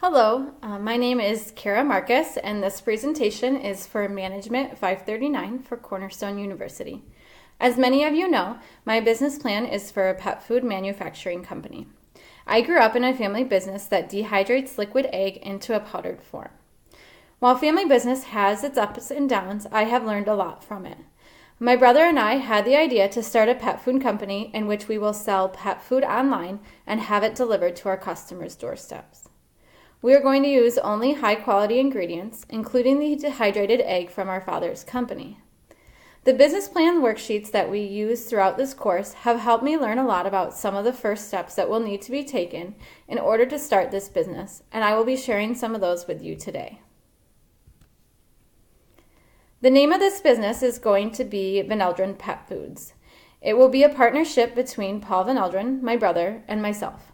Hello, my name is Kara Marcus, and this presentation is for Management 539 for Cornerstone University. As many of you know, my business plan is for a pet food manufacturing company. I grew up in a family business that dehydrates liquid egg into a powdered form. While family business has its ups and downs, I have learned a lot from it. My brother and I had the idea to start a pet food company in which we will sell pet food online and have it delivered to our customers' doorsteps. We are going to use only high-quality ingredients, including the dehydrated egg from our father's company. The business plan worksheets that we use throughout this course have helped me learn a lot about some of the first steps that will need to be taken in order to start this business, and I will be sharing some of those with you today. The name of this business is going to be Van Eldren Pet Foods. It will be a partnership between Paul Van Eldren, my brother, and myself.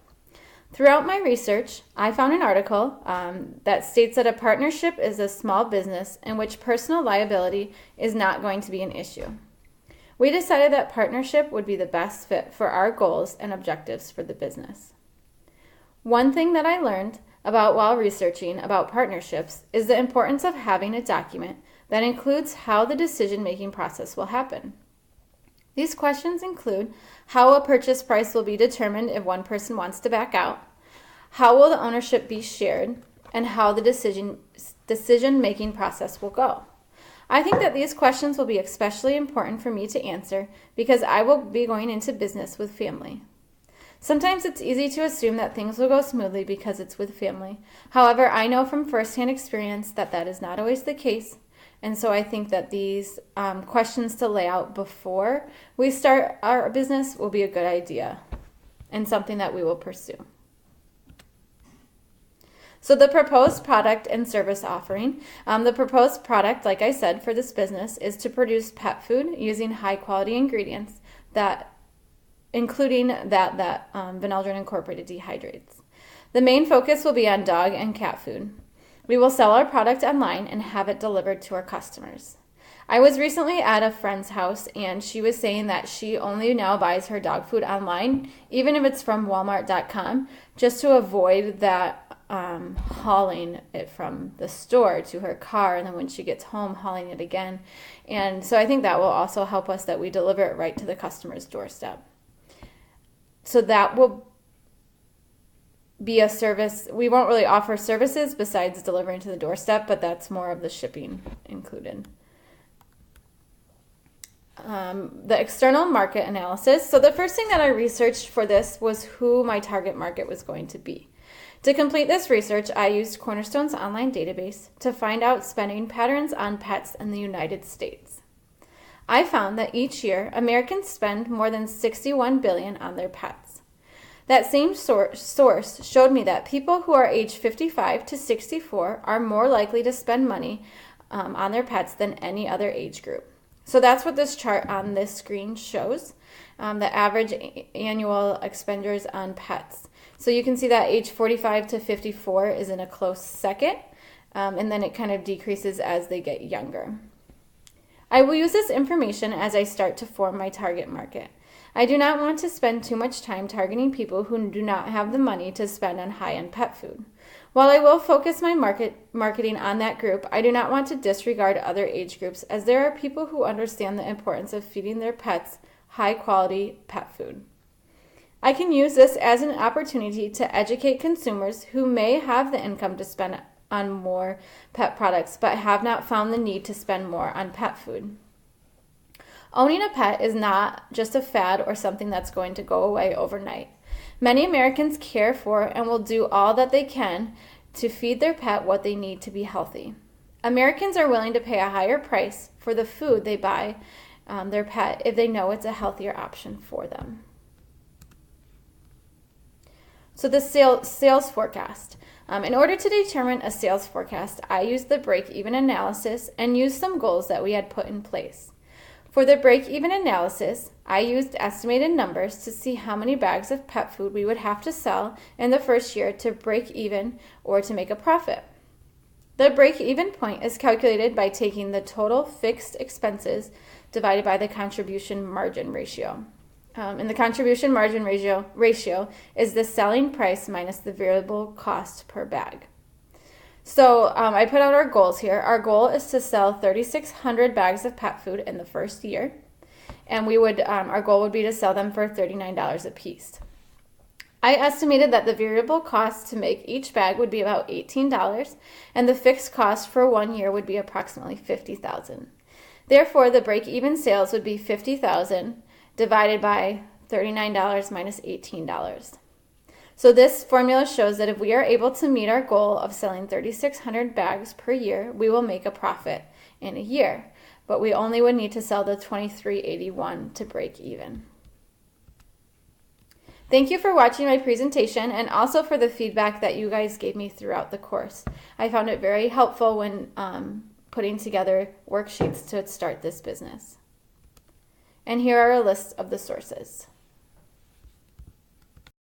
Throughout my research, I found an article that states that a partnership is a small business in which personal liability is not going to be an issue. We decided that partnership would be the best fit for our goals and objectives for the business. One thing that I learned about while researching about partnerships is the importance of having a document that includes how the decision-making process will happen. These questions include how a purchase price will be determined if one person wants to back out, how will the ownership be shared, and how the decision-making process will go. I think that these questions will be especially important for me to answer because I will be going into business with family. Sometimes it's easy to assume that things will go smoothly because it's with family. However, I know from firsthand experience that that is not always the case. And so I think that these questions to lay out before we start our business will be a good idea and something that we will pursue. So the proposed product and service offering. The proposed product, like I said, for this business is to produce pet food using high quality ingredients including that Van Eldren Incorporated dehydrates. The main focus will be on dog and cat food. We will sell our product online and have it delivered to our customers. I was recently at a friend's house and she was saying that she only now buys her dog food online, even if it's from Walmart.com, just to avoid that hauling it from the store to her car and then when she gets home hauling it again. And so I think that will also help us that we deliver it right to the customer's doorstep. So that will be a service. We won't really offer services besides delivering to the doorstep, but that's more of the shipping included. The external market analysis. So the first thing that I researched for this was who my target market was going to be. To complete this research, I used Cornerstone's online database to find out spending patterns on pets in the United States. I found that each year, Americans spend more than $61 billion on their pets. That same source showed me that people who are age 55 to 64 are more likely to spend money on their pets than any other age group. So that's what this chart on this screen shows, the average annual expenditures on pets. So you can see that age 45 to 54 is in a close second, and then it kind of decreases as they get younger. I will use this information as I start to form my target market. I do not want to spend too much time targeting people who do not have the money to spend on high-end pet food. While I will focus my marketing on that group, I do not want to disregard other age groups as there are people who understand the importance of feeding their pets high-quality pet food. I can use this as an opportunity to educate consumers who may have the income to spend on more pet products but have not found the need to spend more on pet food. Owning a pet is not just a fad or something that's going to go away overnight. Many Americans care for and will do all that they can to feed their pet what they need to be healthy. Americans are willing to pay a higher price for the food they buy their pet if they know it's a healthier option for them. So the sales forecast. In order to determine a sales forecast, I used the break-even analysis and used some goals that we had put in place. For the break-even analysis, I used estimated numbers to see how many bags of pet food we would have to sell in the first year to break even or to make a profit. The break-even point is calculated by taking the total fixed expenses divided by the contribution margin ratio. And the contribution margin ratio is the selling price minus the variable cost per bag. So I put out our goals here. Our goal is to sell 3,600 bags of pet food in the first year, and our goal would be to sell them for $39 a piece. I estimated that the variable cost to make each bag would be about $18, and the fixed cost for 1 year would be approximately $50,000. Therefore, the break-even sales would be $50,000 divided by $39 minus $18. So this formula shows that if we are able to meet our goal of selling 3,600 bags per year, we will make a profit in a year, but we only would need to sell the 2381 to break even. Thank you for watching my presentation and also for the feedback that you guys gave me throughout the course. I found it very helpful when putting together worksheets to start this business. And here are a list of the sources.